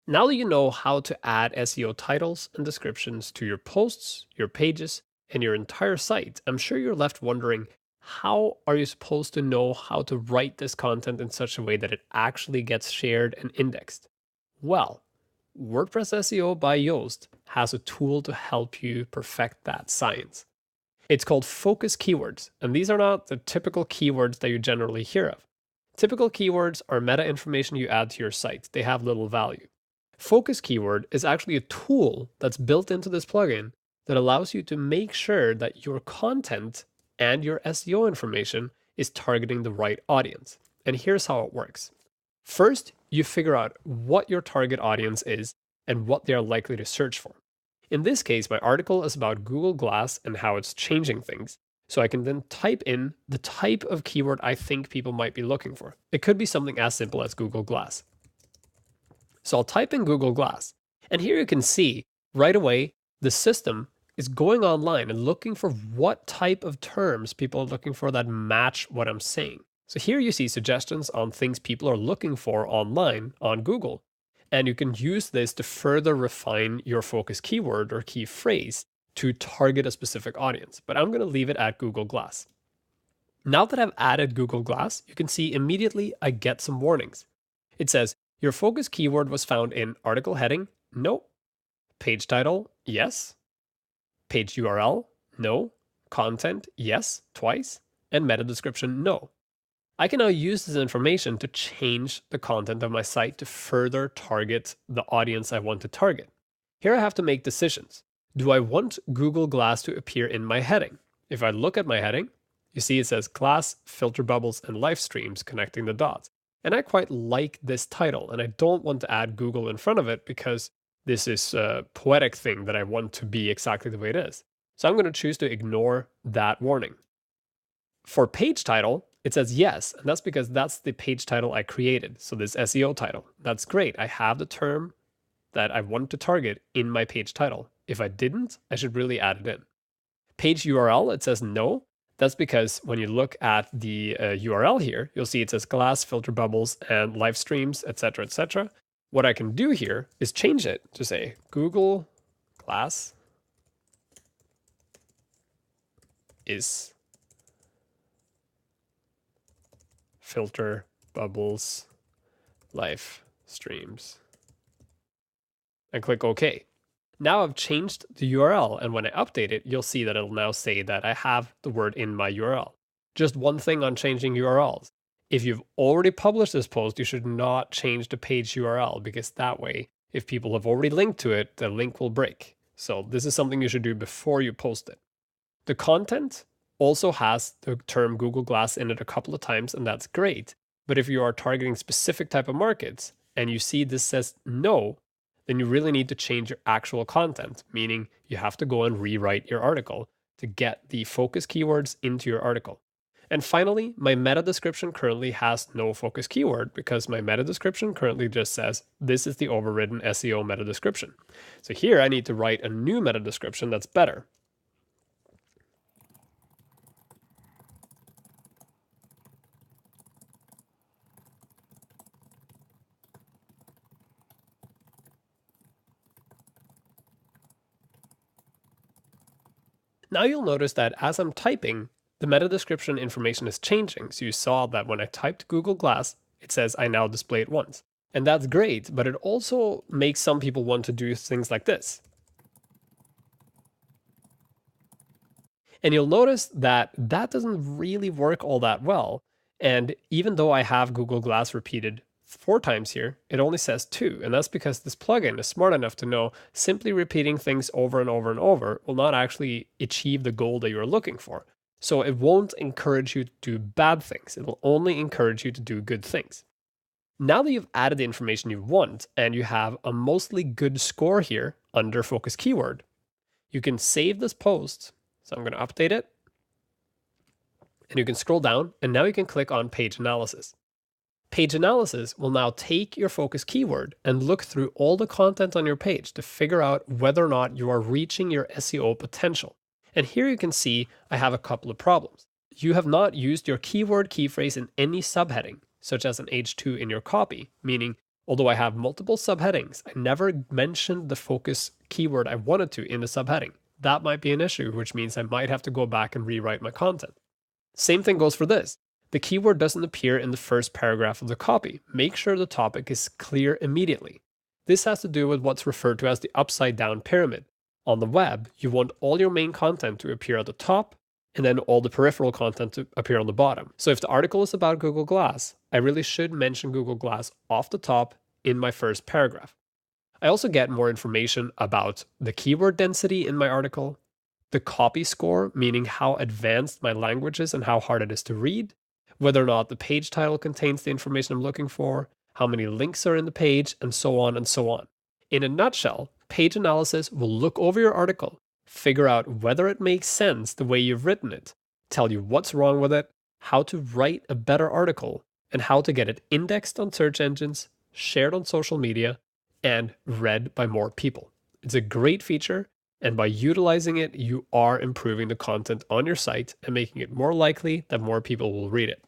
Now that you know how to add SEO titles and descriptions to your posts, your pages, and your entire site, I'm sure you're left wondering, how are you supposed to know how to write this content in such a way that it actually gets shared and indexed? Well, WordPress SEO by Yoast has a tool to help you perfect that science. It's called focus keywords, and these are not the typical keywords that you generally hear of. Typical keywords are meta information you add to your site. They have little value. Focus keyword is actually a tool that's built into this plugin that allows you to make sure that your content and your SEO information is targeting the right audience. And here's how it works. First, you figure out what your target audience is and what they are likely to search for. In this case, my article is about Google Glass and how it's changing things. So I can then type in the type of keyword I think people might be looking for. It could be something as simple as Google Glass. So I'll type in Google Glass. And here you can see right away, the system is going online and looking for what type of terms people are looking for that match what I'm saying. So here you see suggestions on things people are looking for online on Google. And you can use this to further refine your focus keyword or key phrase to target a specific audience. But I'm going to leave it at Google Glass. Now that I've added Google Glass, you can see immediately I get some warnings. It says, your focus keyword was found in article heading, no. Page title, yes. Page URL, no. Content, yes, twice. And meta description, no. I can now use this information to change the content of my site to further target the audience I want to target. Here I have to make decisions. Do I want Google Glass to appear in my heading? If I look at my heading, you see it says Glass, Filter Bubbles, and Live Streams connecting the dots. And I quite like this title, and I don't want to add Google in front of it because this is a poetic thing that I want to be exactly the way it is. So I'm going to choose to ignore that warning. For page title, it says yes, and that's because that's the page title I created. So this SEO title, that's great. I have the term that I want to target in my page title. If I didn't, I should really add it in. Page URL, it says no. That's because when you look at the URL here, you'll see it says Glass, Filter Bubbles, and Live Streams, etc., etc. What I can do here is change it to say Google Glass is Filter Bubbles Live Streams and click OK. Now I've changed the URL, and when I update it, you'll see that it'll now say that I have the word in my URL. Just one thing on changing URLs. If you've already published this post, you should not change the page URL, because that way, if people have already linked to it, the link will break. So this is something you should do before you post it. The content also has the term Google Glass in it a couple of times, and that's great. But if you are targeting specific type of markets and you see this says no, then you really need to change your actual content, meaning you have to go and rewrite your article to get the focus keywords into your article. And finally, my meta description currently has no focus keyword because my meta description currently just says, this is the overridden SEO meta description. So here I need to write a new meta description that's better. Now you'll notice that as I'm typing, the meta description information is changing. So you saw that when I typed Google Glass, it says I now display it once. And that's great, but it also makes some people want to do things like this. And you'll notice that that doesn't really work all that well. And even though I have Google Glass repeated 4 times here, it only says 2. And that's because this plugin is smart enough to know simply repeating things over and over and over will not actually achieve the goal that you're looking for. So it won't encourage you to do bad things. It will only encourage you to do good things. Now that you've added the information you want and you have a mostly good score here under focus keyword, you can save this post. So I'm going to update it. And you can scroll down, and now you can click on Page Analysis. Page Analysis will now take your focus keyword and look through all the content on your page to figure out whether or not you are reaching your SEO potential. And here you can see I have a couple of problems. You have not used your keyword key phrase in any subheading, such as an H2 in your copy, meaning Although I have multiple subheadings, I never mentioned the focus keyword I wanted to in the subheading. That might be an issue, which means I might have to go back and rewrite my content. Same thing goes for this. The keyword doesn't appear in the first paragraph of the copy. Make sure the topic is clear immediately. This has to do with what's referred to as the upside down pyramid. On the web, you want all your main content to appear at the top and then all the peripheral content to appear on the bottom. So if the article is about Google Glass, I really should mention Google Glass off the top in my first paragraph. I also get more information about the keyword density in my article, the copy score, meaning how advanced my language is and how hard it is to read, whether or not the page title contains the information I'm looking for, how many links are in the page, and so on and so on. In a nutshell, page analysis will look over your article, figure out whether it makes sense the way you've written it, tell you what's wrong with it, how to write a better article, and how to get it indexed on search engines, shared on social media, and read by more people. It's a great feature, and by utilizing it, you are improving the content on your site and making it more likely that more people will read it.